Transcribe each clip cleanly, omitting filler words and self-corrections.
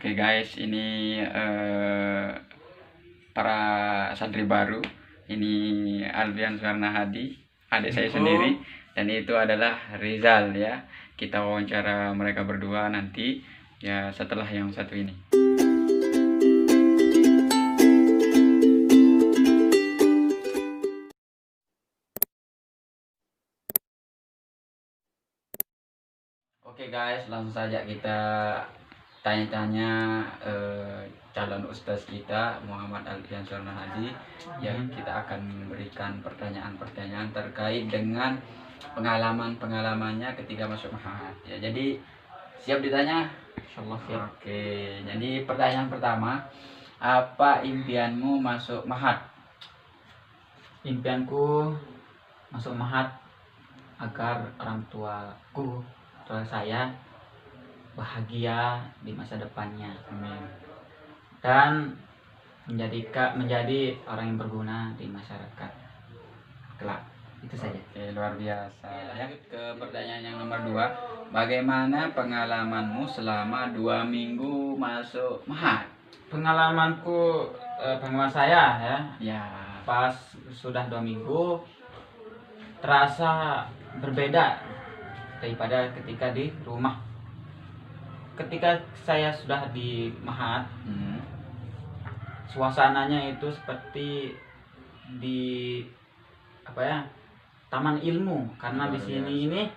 Oke guys, ini para santri baru. Ini Alfian Sukarna Hadi, adik saya sendiri, dan itu adalah Rizal ya. Kita wawancara mereka berdua nanti ya setelah yang satu ini. Oke guys, langsung saja kita tanya-tanya calon ustaz kita Muhammad Alfian Sukarna Hadi. Ya, kita akan memberikan pertanyaan-pertanyaan terkait dengan pengalamannya ketika masuk Mahat. Ya, jadi siap ditanya? Insyaallah siap. Oke, jadi pertanyaan pertama, apa impianmu masuk Mahat? Impianku masuk Mahat agar orang tua saya bahagia di masa depannya. Amin. Dan menjadi orang yang berguna di masyarakat kelak. Itu saja. Oke, luar biasa. Lanjut ke pertanyaan yang nomor 2. Bagaimana pengalamanmu selama 2 minggu masuk Mahat? Pengalaman saya ya, Ya, pas sudah 2 minggu terasa berbeda daripada ketika di rumah. Ketika saya sudah di Mahat, suasananya itu seperti di taman ilmu, karena di sini ini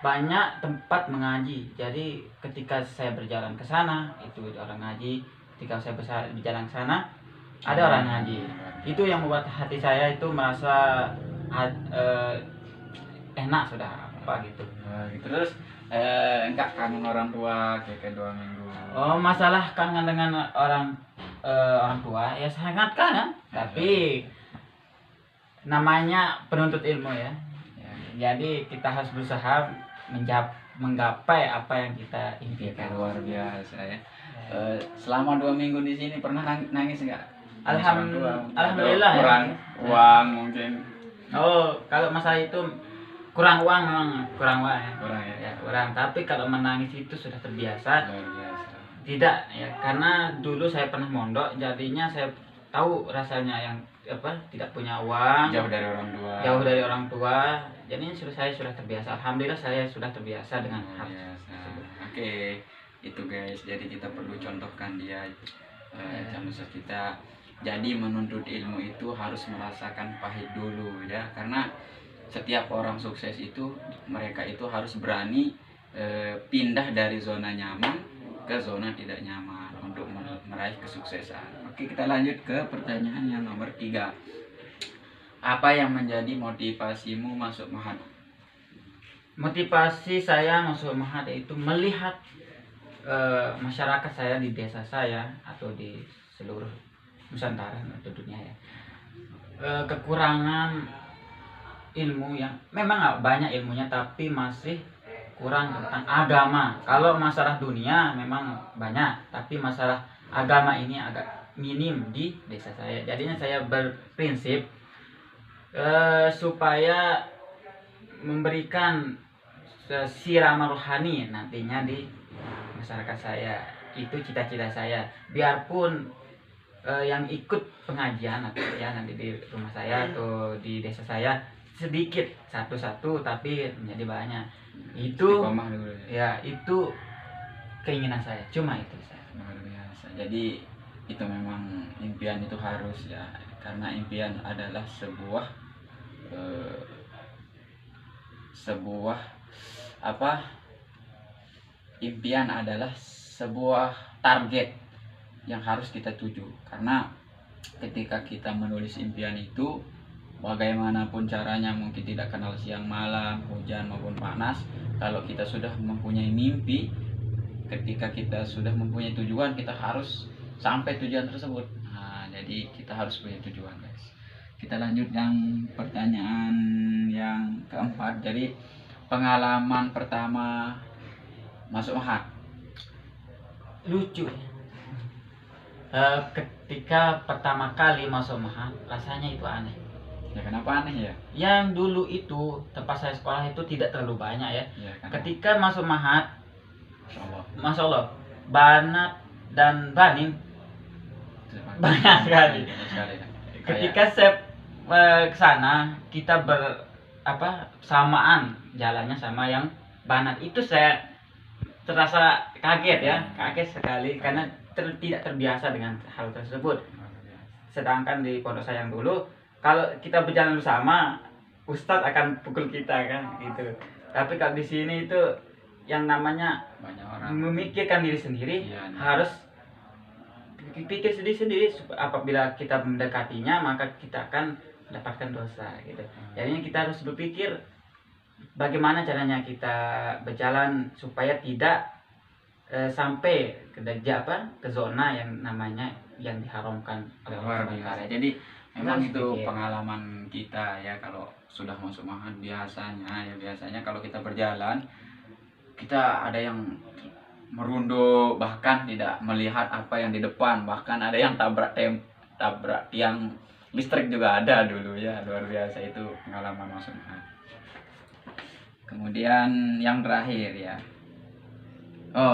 banyak tempat mengaji. Jadi ketika saya berjalan ke sana itu orang ngaji, ketika saya berjalan ke sana ada orang ngaji. Itu yang membuat hati saya itu merasa enak sudah gitu. Terus enggak kangen orang tua kayak 2 minggu? Oh, masalah kangen dengan orang tua ya sangat kangen, tapi namanya penuntut ilmu ya. Jadi kita harus berusaha menggapai apa yang kita impikan. Luar biasa ya. Selama 2 minggu di sini pernah nangis enggak? Alhamdulillah. Kurang uang mungkin. Oh, kalau masalah itu kurang uang memang kurang ya. Kurang, tapi kalau menangis itu sudah terbiasa. Luar biasa. Tidak ya, karena dulu saya pernah mondok, jadinya saya tahu rasanya yang tidak punya uang, jauh dari orang tua. Jadi saya sudah terbiasa. Alhamdulillah saya sudah terbiasa dengan hal tersebut. Oke, itu guys, jadi kita perlu contohkan dia calon kita. Jadi menuntut ilmu itu harus merasakan pahit dulu ya, karena setiap orang sukses itu mereka itu harus berani pindah dari zona nyaman ke zona tidak nyaman untuk meraih kesuksesan. Oke, kita lanjut ke pertanyaan yang nomor 3. Apa yang menjadi motivasimu masuk Mahat? Motivasi saya masuk Mahat itu melihat masyarakat saya di desa saya atau di seluruh Nusantara atau dunia ya, kekurangan ilmu yang memang banyak ilmunya tapi masih kurang tentang agama. Kalau masalah dunia memang banyak, tapi masalah agama ini agak minim di desa saya. Jadinya saya berprinsip supaya memberikan siraman rohani nantinya di masyarakat saya. Itu cita-cita saya. Biarpun yang ikut pengajian atau ya nanti di rumah saya atau di desa saya sedikit satu-satu tapi menjadi banyak. Itu ya, itu keinginan saya, cuma itu saya. Luar biasa. Jadi itu memang impian itu harus ya, karena impian adalah impian adalah sebuah target yang harus kita tuju. Karena ketika kita menulis impian itu, bagaimanapun caranya, mungkin tidak kenal siang malam, hujan maupun panas, kalau kita sudah mempunyai mimpi, ketika kita sudah mempunyai tujuan, kita harus sampai tujuan tersebut. Nah, jadi kita harus punya tujuan guys. Kita lanjut yang pertanyaan yang keempat. Jadi pengalaman pertama masuk Mahat. Lucu ya. Ketika pertama kali masuk Mahat rasanya itu aneh. Ya, kenapa aneh ya? Yang dulu itu tempat saya sekolah itu tidak terlalu banyak ya. Ketika masuk Mahat, Masya Allah, banyak dan Banim banyak sekali. Banyak sekali ya. Ketika saya ke sana, kita samaan jalannya sama yang Banat. Itu saya terasa kaget ya, kaget sekali karena tidak terbiasa dengan hal tersebut. Sedangkan di pondok saya yang dulu, kalau kita berjalan bersama, Ustadz akan pukul kita kan gitu. Tapi kalau di sini itu yang namanya banyak orang memikirkan diri sendiri, Iya, harus pikir sendiri-sendiri. Apabila kita mendekatinya, maka kita akan mendapatkan dosa gitu. Jadinya kita harus berpikir bagaimana caranya kita berjalan supaya tidak sampai ke zona yang namanya yang diharamkan oleh luar Allah biasa. SWT. Jadi memang Harus itu pikir. pengalaman kita ya, kalau sudah masuk mahat biasanya kalau kita berjalan, kita ada yang merunduk, bahkan tidak melihat apa yang di depan, bahkan ada yang tabrak tiang listrik juga ada dulu ya. Luar biasa itu pengalaman masuk mahat. Kemudian yang terakhir ya,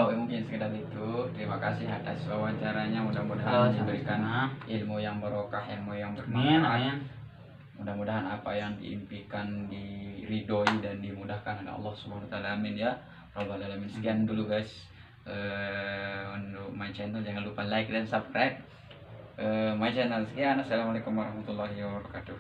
mungkin sekedar itu. Terima kasih atas wawancaranya. Mudah-mudahan diberikan ilmu yang barokah, ilmu yang bermanfaat. Mudah-mudahan apa yang diimpikan diridhoi dan dimudahkan oleh Allah Subhanahu wa taala. Amin ya rabbal alamin. Sekian dulu guys. Untuk my channel, jangan lupa like dan subscribe my channel. Sekian, assalamualaikum warahmatullahi wabarakatuh.